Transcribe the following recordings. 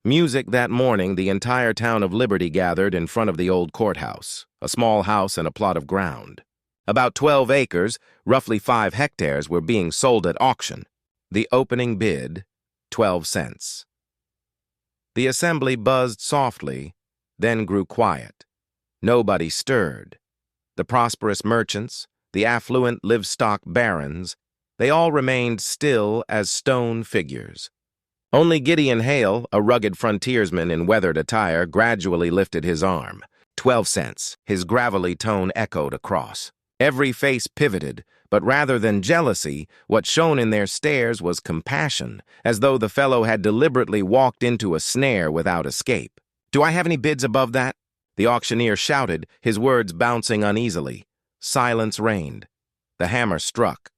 Music that morning, the entire town of Liberty gathered in front of the old courthouse, a small house and a plot of ground. About 12 acres, roughly 5 hectares, were being sold at auction. The opening bid, 12 cents. The assembly buzzed softly, then grew quiet. Nobody stirred. The prosperous merchants, the affluent livestock barons, they all remained still as stone figures. Only Gideon Hale, a rugged frontiersman in weathered attire, gradually lifted his arm. 12 cents, his gravelly tone echoed across. Every face pivoted, but rather than jealousy, what shone in their stares was compassion, as though the fellow had deliberately walked into a snare without escape. "Do I have any bids above that?" The auctioneer shouted, his words bouncing uneasily. Silence reigned. The hammer struck.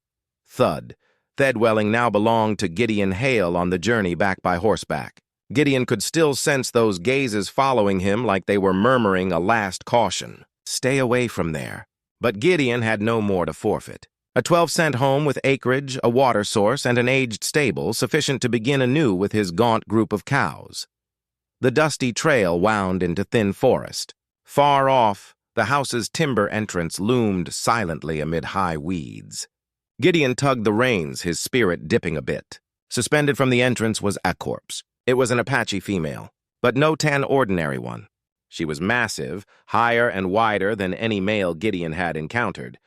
Thud. Thedwelling now belonged to Gideon Hale on the journey back by horseback. Gideon could still sense those gazes following him like they were murmuring a last caution. Stay away from there. But Gideon had no more to forfeit. A 12-cent home with acreage, a water source, and an aged stable sufficient to begin anew with his gaunt group of cows. The dusty trail wound into thin forest. Far off, the house's timber entrance loomed silently amid high weeds. Gideon tugged the reins, his spirit dipping a bit. Suspended from the entrance was a corpse. It was an Apache female, but no tan ordinary one. She was massive, higher and wider than any male Gideon had encountered.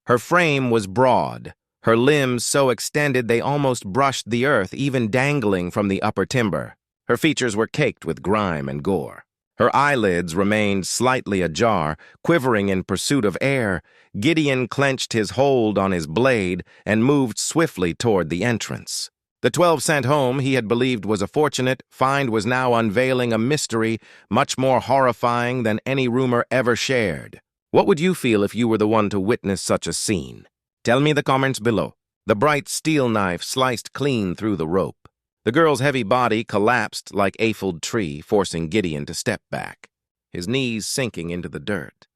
Her frame was broad, her limbs so extended they almost brushed the earth, even dangling from the upper timber. Her features were caked with grime and gore. Her eyelids remained slightly ajar, quivering in pursuit of air. Gideon clenched his hold on his blade and moved swiftly toward the entrance. The 12-cent home he had believed was a fortunate find was now unveiling a mystery much more horrifying than any rumor ever shared. What would you feel if you were the one to witness such a scene? Tell me the comments below. The bright steel knife sliced clean through the rope. The girl's heavy body collapsed like a aphid tree, forcing Gideon to step back, his knees sinking into the dirt.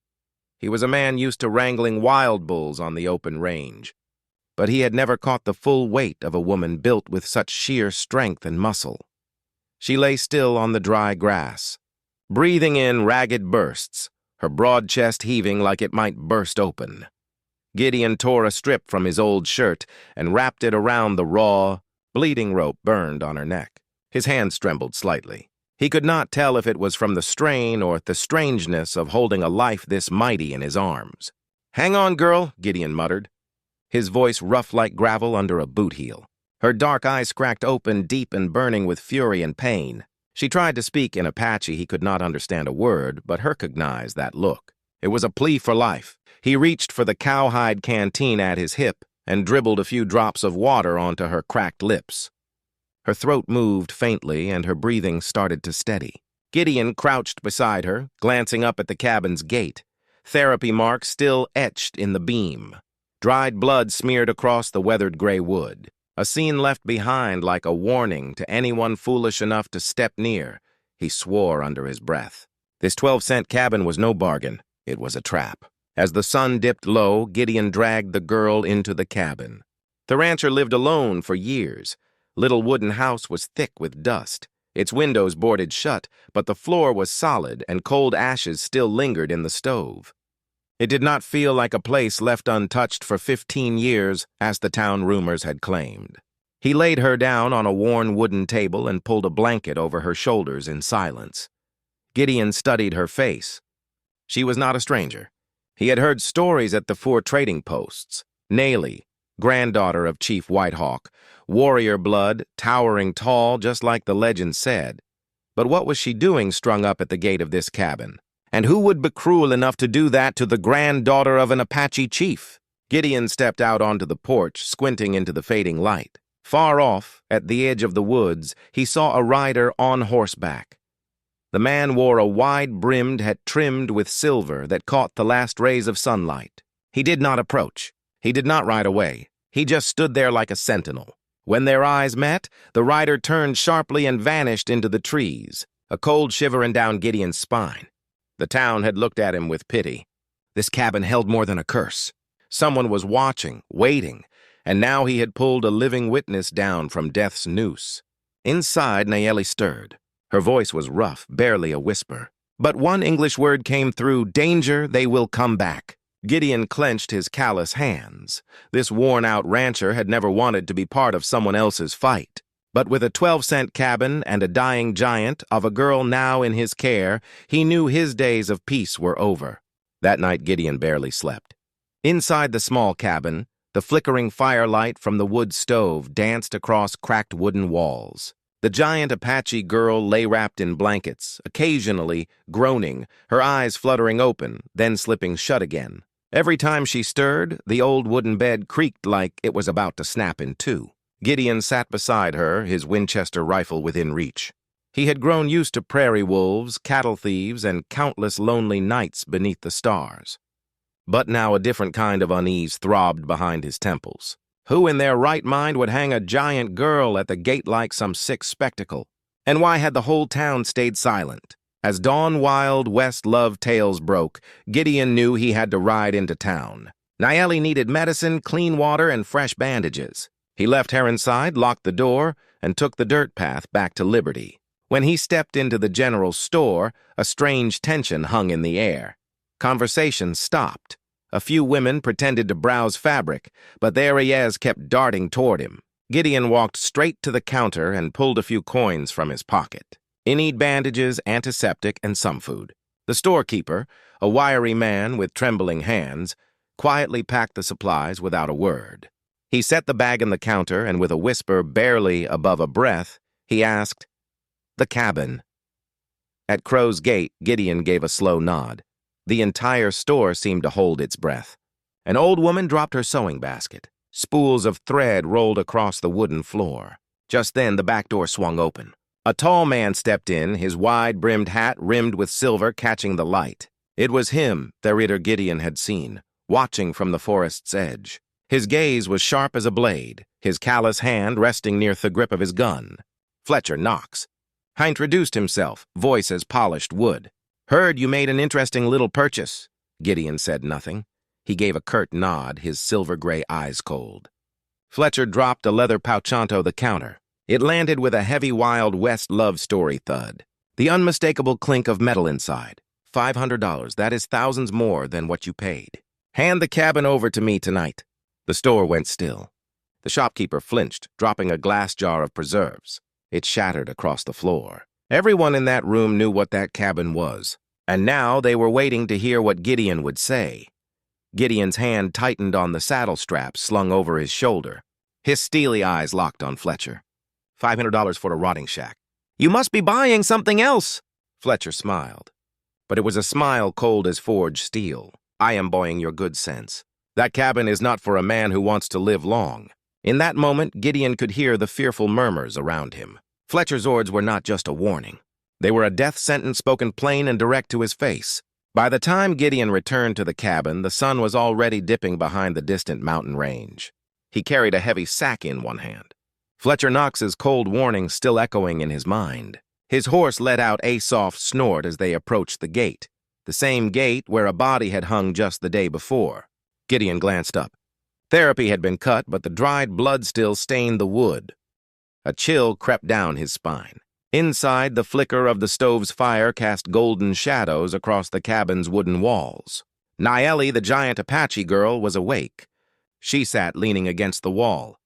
He was a man used to wrangling wild bulls on the open range, but he had never caught the full weight of a woman built with such sheer strength and muscle. She lay still on the dry grass, breathing in ragged bursts, her broad chest heaving like it might burst open. Gideon tore a strip from his old shirt and wrapped it around the raw, bleeding rope burned on her neck. His hands trembled slightly. He could not tell if it was from the strain or the strangeness of holding a life this mighty in his arms. "Hang on, girl," Gideon muttered, his voice rough like gravel under a boot heel. Her dark eyes cracked open, deep and burning with fury and pain. She tried to speak in Apache. He could not understand a word, but recognized that look. It was a plea for life. He reached for the cowhide canteen at his hip and dribbled a few drops of water onto her cracked lips. Her throat moved faintly, and her breathing started to steady. Gideon crouched beside her, glancing up at the cabin's gate. Therapy marks still etched in the beam. Dried blood smeared across the weathered gray wood. A scene left behind like a warning to anyone foolish enough to step near. He swore under his breath. This 12-cent cabin was no bargain. It was a trap. As the sun dipped low, Gideon dragged the girl into the cabin. The rancher lived alone for years. Little wooden house was thick with dust. Its windows boarded shut, but the floor was solid and cold ashes still lingered in the stove. It did not feel like a place left untouched for 15 years, as the town rumors had claimed. He laid her down on a worn wooden table and pulled a blanket over her shoulders in silence. Gideon studied her face. She was not a stranger. He had heard stories at the 4 trading posts. Naley, granddaughter of Chief Whitehawk, warrior blood, towering tall, just like the legend said. But what was she doing strung up at the gate of this cabin? And who would be cruel enough to do that to the granddaughter of an Apache chief? Gideon stepped out onto the porch, squinting into the fading light. Far off, at the edge of the woods, he saw a rider on horseback. The man wore a wide-brimmed hat trimmed with silver that caught the last rays of sunlight. He did not approach. He did not ride away. He just stood there like a sentinel. When their eyes met, the rider turned sharply and vanished into the trees, a cold shivering down Gideon's spine. The town had looked at him with pity. This cabin held more than a curse. Someone was watching, waiting, and now he had pulled a living witness down from death's noose. Inside, Nayeli stirred. Her voice was rough, barely a whisper. But one English word came through: danger, they will come back. Gideon clenched his callous hands. This worn-out rancher had never wanted to be part of someone else's fight. But with a 12-cent cabin and a dying giant of a girl now in his care, he knew his days of peace were over. That night Gideon barely slept. Inside the small cabin, the flickering firelight from the wood stove danced across cracked wooden walls. The giant Apache girl lay wrapped in blankets, occasionally groaning, her eyes fluttering open, then slipping shut again. Every time she stirred, the old wooden bed creaked like it was about to snap in two. Gideon sat beside her, his Winchester rifle within reach. He had grown used to prairie wolves, cattle thieves, and countless lonely nights beneath the stars. But now a different kind of unease throbbed behind his temples. Who in their right mind would hang a giant girl at the gate like some sick spectacle? And why had the whole town stayed silent? As dawn wild west love tales broke, Gideon knew he had to ride into town. Nayeli needed medicine, clean water, and fresh bandages. He left her inside, locked the door, and took the dirt path back to Liberty. When he stepped into the general store, a strange tension hung in the air. Conversation stopped. A few women pretended to browse fabric, but their Reyes kept darting toward him. Gideon walked straight to the counter and pulled a few coins from his pocket. He needed bandages, antiseptic, and some food. The storekeeper, a wiry man with trembling hands, quietly packed the supplies without a word. He set the bag on the counter, and with a whisper barely above a breath, he asked, "The cabin." At Crow's Gate, Gideon gave a slow nod. The entire store seemed to hold its breath. An old woman dropped her sewing basket. Spools of thread rolled across the wooden floor. Just then, the back door swung open. A tall man stepped in, his wide-brimmed hat rimmed with silver catching the light. It was him the Ritter Gideon had seen, watching from the forest's edge. His gaze was sharp as a blade, his callous hand resting near the grip of his gun. "Fletcher Knox." He introduced himself, voice as polished wood. "Heard you made an interesting little purchase." Gideon said nothing. He gave a curt nod, his silver-gray eyes cold. Fletcher dropped a leather pouch onto the counter. It landed with a heavy Wild West love story thud. The unmistakable clink of metal inside. $500, that is thousands more than what you paid. "Hand the cabin over to me tonight." The store went still. The shopkeeper flinched, dropping a glass jar of preserves. It shattered across the floor. Everyone in that room knew what that cabin was, and now they were waiting to hear what Gideon would say. Gideon's hand tightened on the saddle strap slung over his shoulder. His steely eyes locked on Fletcher. $500 for a rotting shack. "You must be buying something else." Fletcher smiled. But it was a smile cold as forged steel. "I am buying your good sense. That cabin is not for a man who wants to live long." In that moment, Gideon could hear the fearful murmurs around him. Fletcher's words were not just a warning. They were a death sentence spoken plain and direct to his face. By the time Gideon returned to the cabin, the sun was already dipping behind the distant mountain range. He carried a heavy sack in one hand. Fletcher Knox's cold warning still echoing in his mind. His horse let out a soft snort as they approached the gate, the same gate where a body had hung just the day before. Gideon glanced up. Therapy had been cut, but the dried blood still stained the wood. A chill crept down his spine. Inside, the flicker of the stove's fire cast golden shadows across the cabin's wooden walls. Nayeli, the giant Apache girl, was awake. She sat leaning against the wall,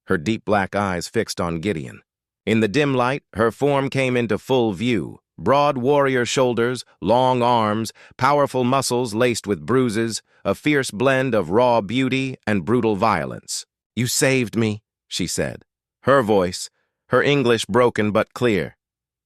her deep black eyes fixed on Gideon. In the dim light, her form came into full view. Broad warrior shoulders, long arms, powerful muscles laced with bruises, a fierce blend of raw beauty and brutal violence. "You saved me," she said. Her voice, her English broken but clear.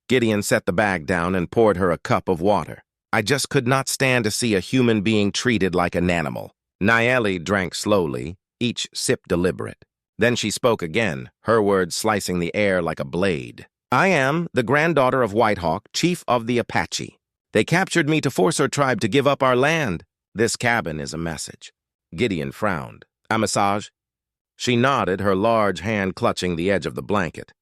Gideon set the bag down and poured her a cup of water. "I just could not stand to see a human being treated like an animal." Nayeli drank slowly, each sip deliberate. Then she spoke again, her words slicing the air like a blade. "I am the granddaughter of Whitehawk, chief of the Apache. They captured me to force our tribe to give up our land. This cabin is a message." Gideon frowned. "A massage?" She nodded, her large hand clutching the edge of the blanket.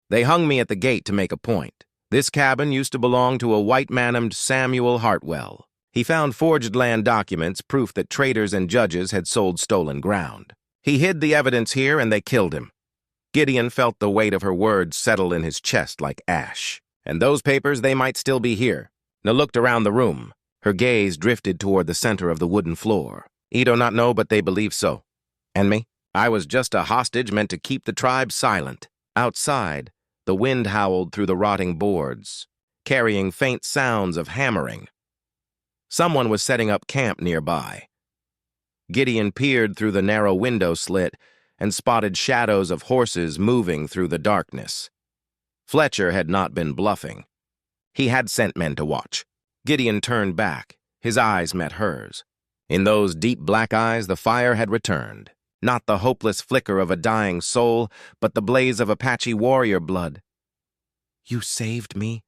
"They hung me at the gate to make a point. This cabin used to belong to a white man named Samuel Hartwell. He found forged land documents, proof that traders and judges had sold stolen ground. He hid the evidence here, and they killed him." Gideon felt the weight of her words settle in his chest like ash. And those papers, they might still be here. Now looked around the room. Her gaze drifted toward the center of the wooden floor. Edo not know, but they believe so. And me? I was just a hostage meant to keep the tribe silent. Outside, the wind howled through the rotting boards, carrying faint sounds of hammering. Someone was setting up camp nearby. Gideon peered through the narrow window slit and spotted shadows of horses moving through the darkness. Fletcher had not been bluffing. He had sent men to watch. Gideon turned back. His eyes met hers. In those deep black eyes, the fire had returned. Not the hopeless flicker of a dying soul, but the blaze of Apache warrior blood. "You saved me,"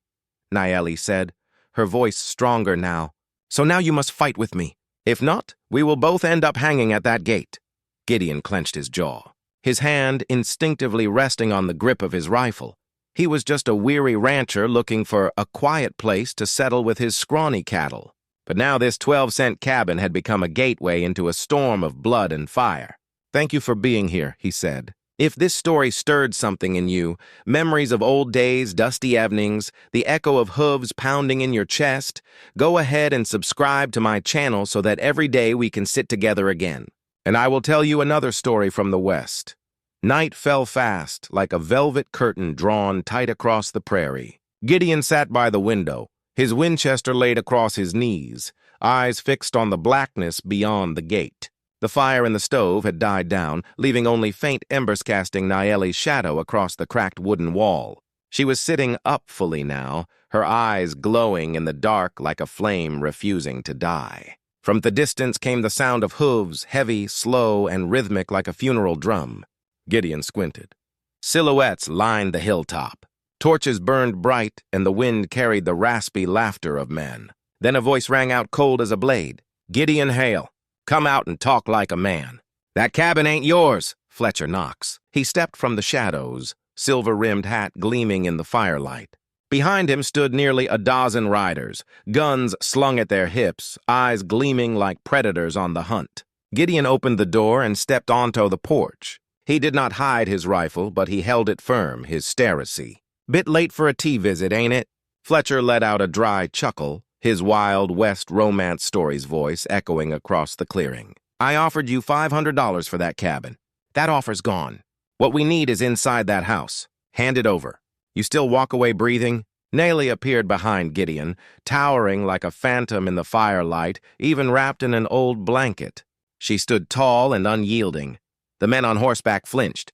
Nayeli said, her voice stronger now. "So now you must fight with me. If not, we will both end up hanging at that gate." Gideon clenched his jaw, his hand instinctively resting on the grip of his rifle. He was just a weary rancher looking for a quiet place to settle with his scrawny cattle. But now this 12-cent cabin had become a gateway into a storm of blood and fire. "Thank you for being here," he said. "If this story stirred something in you, memories of old days, dusty evenings, the echo of hooves pounding in your chest, go ahead and subscribe to my channel so that every day we can sit together again. And I will tell you another story from the West." Night fell fast, like a velvet curtain drawn tight across the prairie. Gideon sat by the window, his Winchester laid across his knees, eyes fixed on the blackness beyond the gate. The fire in the stove had died down, leaving only faint embers casting Nayeli's shadow across the cracked wooden wall. She was sitting up fully now, her eyes glowing in the dark like a flame refusing to die. From the distance came the sound of hooves, heavy, slow, and rhythmic like a funeral drum. Gideon squinted. Silhouettes lined the hilltop. Torches burned bright, and the wind carried the raspy laughter of men. Then a voice rang out cold as a blade. "Gideon Hale, come out and talk like a man." "That cabin ain't yours," Fletcher Knox. He stepped from the shadows, silver-rimmed hat gleaming in the firelight. Behind him stood nearly a dozen riders, guns slung at their hips, eyes gleaming like predators on the hunt. Gideon opened the door and stepped onto the porch. He did not hide his rifle, but he held it firm, his steracy. "Bit late for a tea visit, ain't it?" Fletcher let out a dry chuckle, his Wild West romance stories voice echoing across the clearing. "I offered you $500 for that cabin. That offer's gone. What we need is inside that house. Hand it over. You still walk away breathing?" Nayeli appeared behind Gideon, towering like a phantom in the firelight, even wrapped in an old blanket. She stood tall and unyielding. The men on horseback flinched.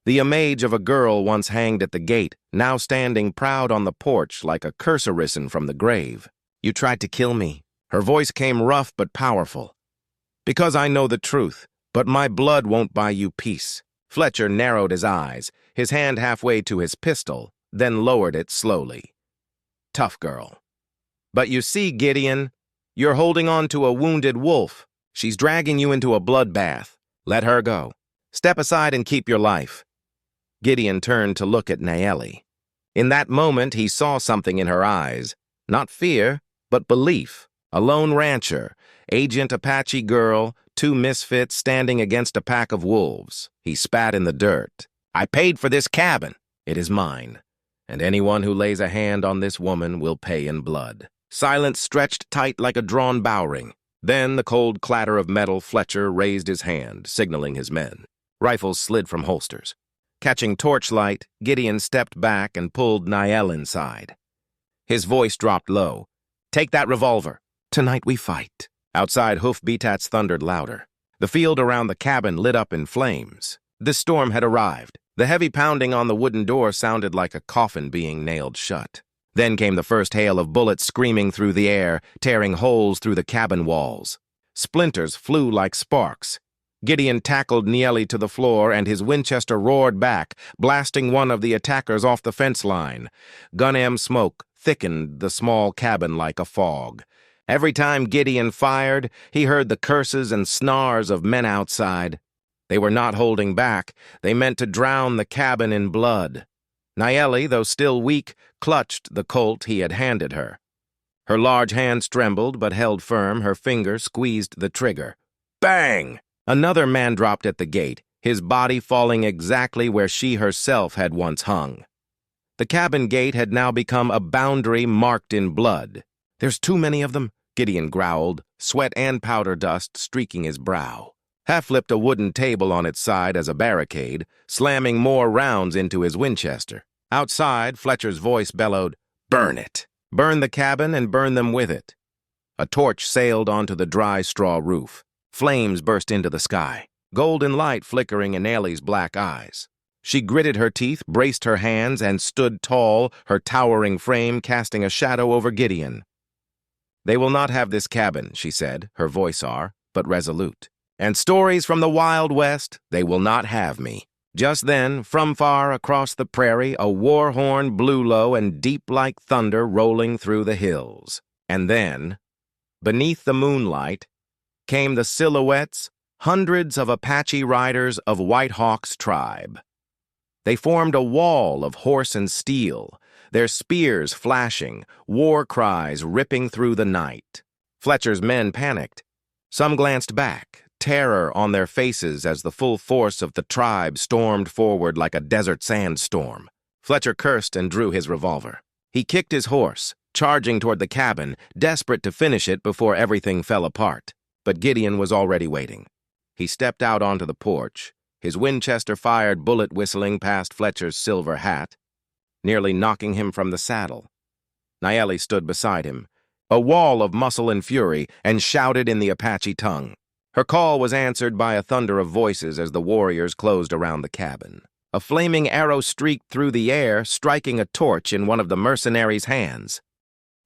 The image of a girl once hanged at the gate, now standing proud on the porch like a curse arisen from the grave. "You tried to kill me." Her voice came rough but powerful. "Because I know the truth, but my blood won't buy you peace." Fletcher narrowed his eyes, his hand halfway to his pistol, then lowered it slowly. "Tough girl. But you see, Gideon, you're holding on to a wounded wolf. She's dragging you into a bloodbath. Let her go. Step aside and keep your life." Gideon turned to look at Nayeli. In that moment, he saw something in her eyes. Not fear, but belief. A lone rancher, Agent Apache girl, two misfits standing against a pack of wolves. He spat in the dirt. "I paid for this cabin. It is mine. And anyone who lays a hand on this woman will pay in blood." Silence stretched tight like a drawn bowring. Then the cold clatter of metal. Fletcher raised his hand, signaling his men. Rifles slid from holsters. Catching torchlight, Gideon stepped back and pulled Nayel inside. His voice dropped low. "Take that revolver. Tonight we fight." Outside, hoof-beats thundered louder. The field around the cabin lit up in flames. The storm had arrived. The heavy pounding on the wooden door sounded like a coffin being nailed shut. Then came the first hail of bullets screaming through the air, tearing holes through the cabin walls. Splinters flew like sparks. Gideon tackled Nayeli to the floor, and his Winchester roared back, blasting one of the attackers off the fence line. Gun-am smoke thickened the small cabin like a fog. Every time Gideon fired, he heard the curses and snarls of men outside. They were not holding back. They meant to drown the cabin in blood. Nayeli, though still weak, clutched the Colt he had handed her. Her large hands trembled but held firm, her finger squeezed the trigger. Bang! Another man dropped at the gate, his body falling exactly where she herself had once hung. The cabin gate had now become a boundary marked in blood. "There's too many of them," Gideon growled, sweat and powder dust streaking his brow. Half flipped a wooden table on its side as a barricade, slamming more rounds into his Winchester. Outside, Fletcher's voice bellowed, "Burn it! Burn the cabin and burn them with it." A torch sailed onto the dry straw roof. Flames burst into the sky, golden light flickering in Allie's black eyes. She gritted her teeth, braced her hands, and stood tall, her towering frame casting a shadow over Gideon. "They will not have this cabin," she said, her voice but resolute. "And stories from the Wild West, they will not have me." Just then, from far across the prairie, a war horn blew low and deep like thunder rolling through the hills. And then, beneath the moonlight, came the silhouettes, hundreds of Apache riders of White Hawk's tribe. They formed a wall of horse and steel, their spears flashing, war cries ripping through the night. Fletcher's men panicked. Some glanced back, terror on their faces as the full force of the tribe stormed forward like a desert sandstorm. Fletcher cursed and drew his revolver. He kicked his horse, charging toward the cabin, desperate to finish it before everything fell apart. But Gideon was already waiting. He stepped out onto the porch, his Winchester fired bullet whistling past Fletcher's silver hat, nearly knocking him from the saddle. Nayeli stood beside him, a wall of muscle and fury, and shouted in the Apache tongue. Her call was answered by a thunder of voices as the warriors closed around the cabin. A flaming arrow streaked through the air, striking a torch in one of the mercenaries' hands.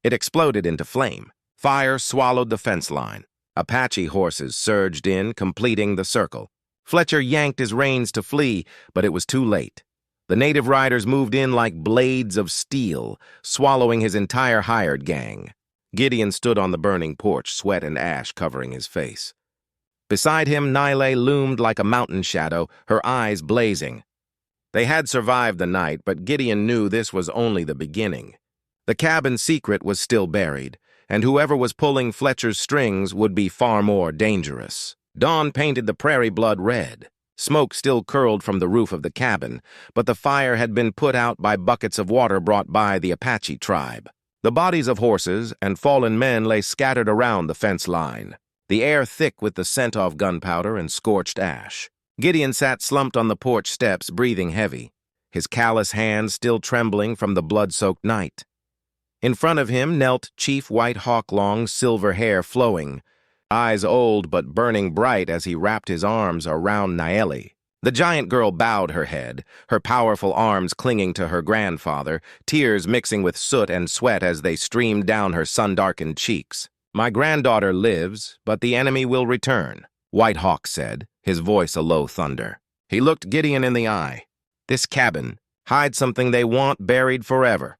It exploded into flame. Fire swallowed the fence line. Apache horses surged in, completing the circle. Fletcher yanked his reins to flee, but it was too late. The native riders moved in like blades of steel, swallowing his entire hired gang. Gideon stood on the burning porch, sweat and ash covering his face. Beside him, Nile loomed like a mountain shadow, her eyes blazing. They had survived the night, but Gideon knew this was only the beginning. The cabin's secret was still buried, and whoever was pulling Fletcher's strings would be far more dangerous. Dawn painted the prairie blood red. Smoke still curled from the roof of the cabin, but the fire had been put out by buckets of water brought by the Apache tribe. The bodies of horses and fallen men lay scattered around the fence line, the air thick with the scent of gunpowder and scorched ash. Gideon sat slumped on the porch steps, breathing heavy, his callous hands still trembling from the blood-soaked night. In front of him knelt Chief White Hawk, long silver hair flowing, eyes old but burning bright as he wrapped his arms around Nayeli. The giant girl bowed her head, her powerful arms clinging to her grandfather, tears mixing with soot and sweat as they streamed down her sun-darkened cheeks. "My granddaughter lives, but the enemy will return," White Hawk said, his voice a low thunder. He looked Gideon in the eye. "This cabin hides something they want buried forever."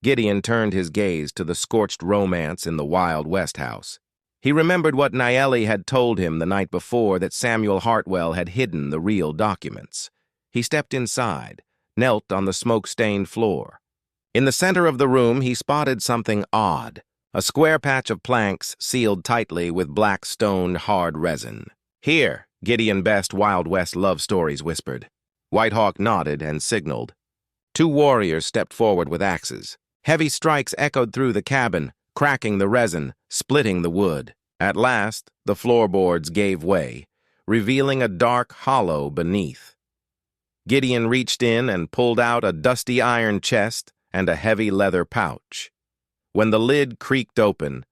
Gideon turned his gaze to the scorched romance in the Wild West house. He remembered what Nayeli had told him the night before, that Samuel Hartwell had hidden the real documents. He stepped inside, knelt on the smoke-stained floor. In the center of the room, he spotted something odd, a square patch of planks sealed tightly with black stone hard resin. "Here," Gideon Best Wild West Love Stories whispered. White Hawk nodded and signaled. Two warriors stepped forward with axes. Heavy strikes echoed through the cabin, cracking the resin, splitting the wood. At last, the floorboards gave way, revealing a dark hollow beneath. Gideon reached in and pulled out a dusty iron chest and a heavy leather pouch. When the lid creaked open,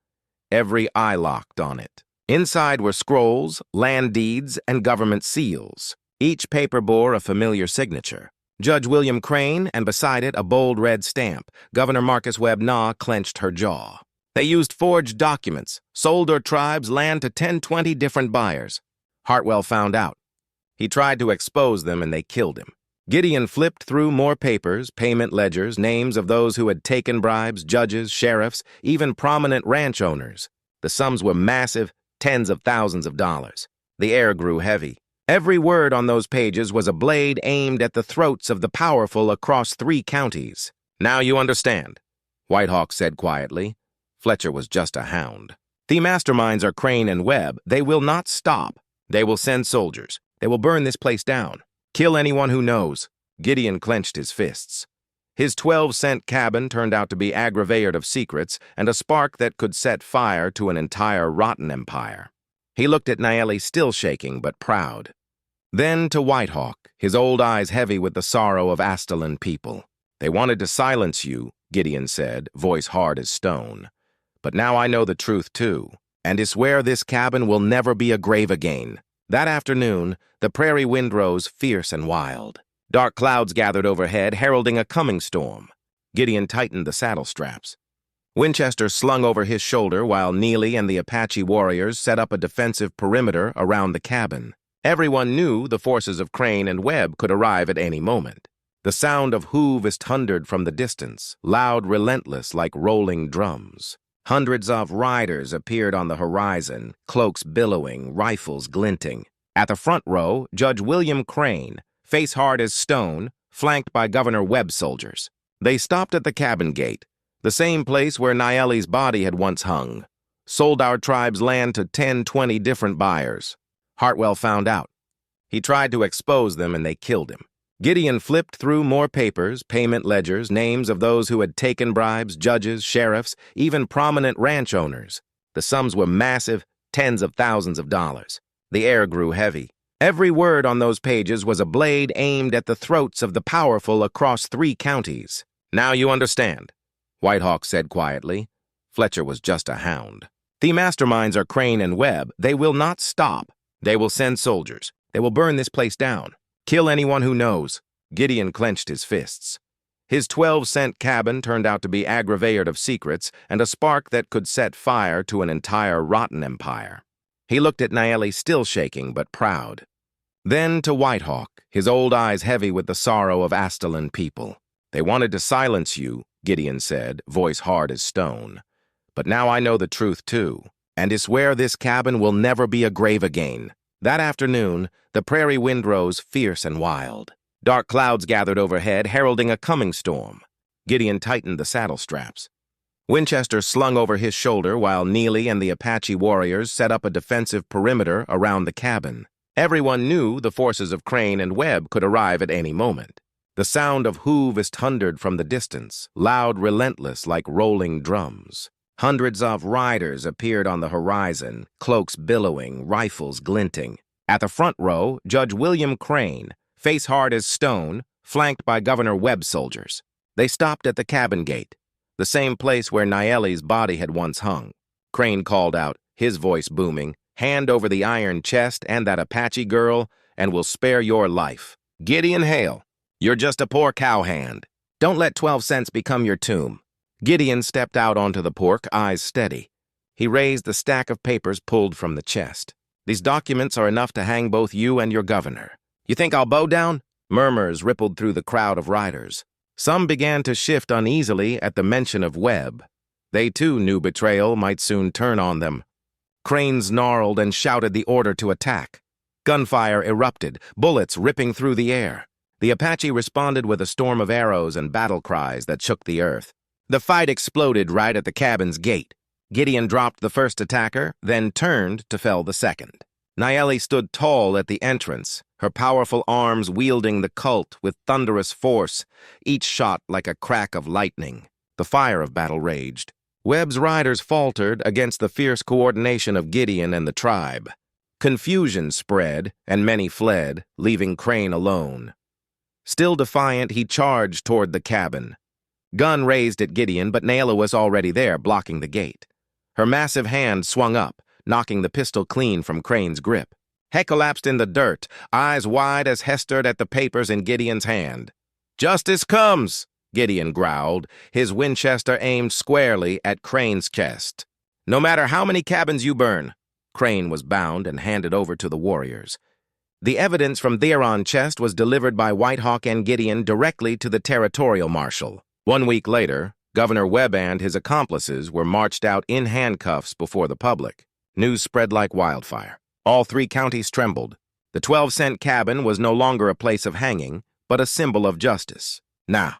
every eye locked on it. Inside were scrolls, land deeds, and government seals. Each paper bore a familiar signature. Judge William Crane, and beside it a bold red stamp. Governor Marcus Webb Nah clenched her jaw. They used forged documents, sold their tribe's land to 20 different buyers. Hartwell found out. He tried to expose them and they killed him. Gideon flipped through more papers, payment ledgers, names of those who had taken bribes, judges, sheriffs, even prominent ranch owners. The sums were massive, tens of thousands of dollars. The air grew heavy. Every word on those pages was a blade aimed at the throats of the powerful across 3 counties. "Now you understand," White Hawk said quietly. Fletcher was just a hound. "The masterminds are Crane and Webb. They will not stop. They will send soldiers. They will burn this place down. Kill anyone who knows." Gideon clenched his fists. His 12-cent cabin turned out to be aggravator of secrets and a spark that could set fire to an entire rotten empire. He looked at Naeli, still shaking but proud. Then to Whitehawk, his old eyes heavy with the sorrow of Astalan people. "They wanted to silence you," Gideon said, voice hard as stone. "But now I know the truth too, and I swear this cabin will never be a grave again." That afternoon, the prairie wind rose fierce and wild. Dark clouds gathered overhead, heralding a coming storm. Gideon tightened the saddle straps. Winchester slung over his shoulder while Neely and the Apache warriors set up a defensive perimeter around the cabin. Everyone knew the forces of Crane and Webb could arrive at any moment. The sound of hooves thundered from the distance, loud, relentless, like rolling drums. Hundreds of riders appeared on the horizon, cloaks billowing, rifles glinting. At the front row, Judge William Crane, face hard as stone, flanked by Governor Webb's soldiers. They stopped at the cabin gate, the same place where Naeli's body had once hung. "Sold our tribe's land to 10-20 different buyers." Hartwell found out. He tried to expose them and they killed him. Gideon flipped through more papers, payment ledgers, names of those who had taken bribes, judges, sheriffs, even prominent ranch owners. The sums were massive, tens of thousands of dollars. The air grew heavy. Every word on those pages was a blade aimed at the throats of the powerful across 3 counties. "Now you understand," Whitehawk said quietly. Fletcher was just a hound. "The masterminds are Crane and Webb. They will not stop. They will send soldiers. They will burn this place down. Kill anyone who knows." Gideon clenched his fists. His 12-cent cabin turned out to be aggravator of secrets and a spark that could set fire to an entire rotten empire. He looked at Naeli, still shaking but proud. Then to Whitehawk, his old eyes heavy with the sorrow of Astalan people. "They wanted to silence you," Gideon said, voice hard as stone. "But now I know the truth too, and I swear this cabin will never be a grave again." That afternoon, the prairie wind rose fierce and wild. Dark clouds gathered overhead, heralding a coming storm. Gideon tightened the saddle straps. Winchester slung over his shoulder while Neely and the Apache warriors set up a defensive perimeter around the cabin. Everyone knew the forces of Crane and Webb could arrive at any moment. The sound of hooves thundered from the distance, loud, relentless, like rolling drums. Hundreds of riders appeared on the horizon, cloaks billowing, rifles glinting. At the front row, Judge William Crane, face hard as stone, flanked by Governor Webb's soldiers. They stopped at the cabin gate, the same place where Naeli's body had once hung. Crane called out, his voice booming, "Hand over the iron chest and that Apache girl, and we'll spare your life. Gideon Hale, you're just a poor cowhand. Don't let 12 cents become your tomb." Gideon stepped out onto the porch, eyes steady. He raised the stack of papers pulled from the chest. "These documents are enough to hang both you and your governor. You think I'll bow down?" Murmurs rippled through the crowd of riders. Some began to shift uneasily at the mention of Webb. They too knew betrayal might soon turn on them. Crane snarled and shouted the order to attack. Gunfire erupted, bullets ripping through the air. The Apache responded with a storm of arrows and battle cries that shook the earth. The fight exploded right at the cabin's gate. Gideon dropped the first attacker, then turned to fell the second. Naeli stood tall at the entrance, her powerful arms wielding the Colt with thunderous force, each shot like a crack of lightning. The fire of battle raged. Webb's riders faltered against the fierce coordination of Gideon and the tribe. Confusion spread, and many fled, leaving Crane alone. Still defiant, he charged toward the cabin. Gun raised at Gideon, but Naela was already there, blocking the gate. Her massive hand swung up, knocking the pistol clean from Crane's grip. He collapsed in the dirt, eyes wide as he stared at the papers in Gideon's hand. "Justice comes," Gideon growled, his Winchester aimed squarely at Crane's chest. "No matter how many cabins you burn." Crane was bound and handed over to the warriors. The evidence from their chest was delivered by Whitehawk and Gideon directly to the territorial marshal. 1 week later, Governor Webb and his accomplices were marched out in handcuffs before the public. News spread like wildfire. All 3 counties trembled. The 12-cent cabin was no longer a place of hanging, but a symbol of justice. Now,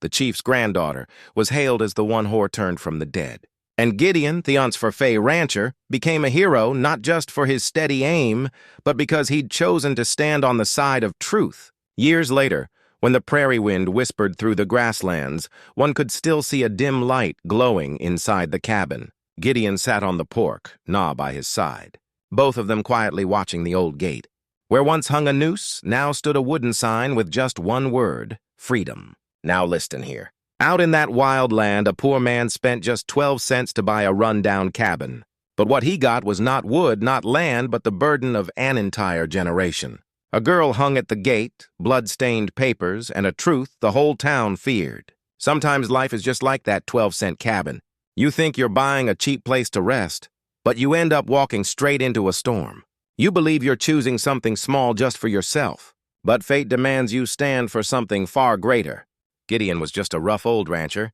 the chief's granddaughter was hailed as the one who returned from the dead. And Gideon, the once-for-fay rancher, became a hero not just for his steady aim, but because he'd chosen to stand on the side of truth. Years later, When the prairie wind whispered through the grasslands, one could still see a dim light glowing inside the cabin. Gideon sat on the porch, Na by his side, both of them quietly watching the old gate. Where once hung a noose, now stood a wooden sign with just one word, freedom. Now listen here. Out in that wild land, a poor man spent just 12 cents to buy a run-down cabin. But what he got was not wood, not land, but the burden of an entire generation. A girl hung at the gate, blood-stained papers, and a truth the whole town feared. Sometimes life is just like that 12-cent cabin. You think you're buying a cheap place to rest, but you end up walking straight into a storm. You believe you're choosing something small just for yourself, but fate demands you stand for something far greater. Gideon was just a rough old rancher,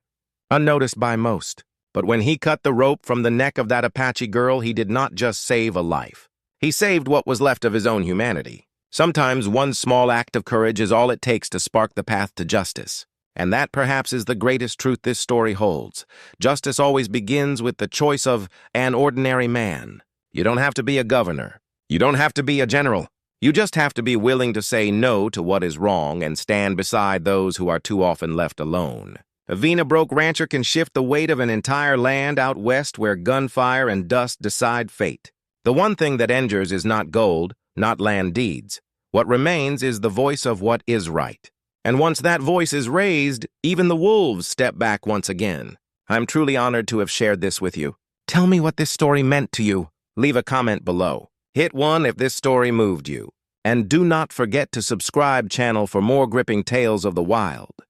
unnoticed by most. But when he cut the rope from the neck of that Apache girl, he did not just save a life. He saved what was left of his own humanity. Sometimes one small act of courage is all it takes to spark the path to justice. And that perhaps is the greatest truth this story holds. Justice always begins with the choice of an ordinary man. You don't have to be a governor. You don't have to be a general. You just have to be willing to say no to what is wrong and stand beside those who are too often left alone. A Vina-broke rancher can shift the weight of an entire land out west where gunfire and dust decide fate. The one thing that endures is not gold, not land deeds. What remains is the voice of what is right. And once that voice is raised, even the wolves step back once again. I'm truly honored to have shared this with you. Tell me what this story meant to you. Leave a comment below. Hit 1 if this story moved you. And do not forget to subscribe channel for more gripping tales of the wild.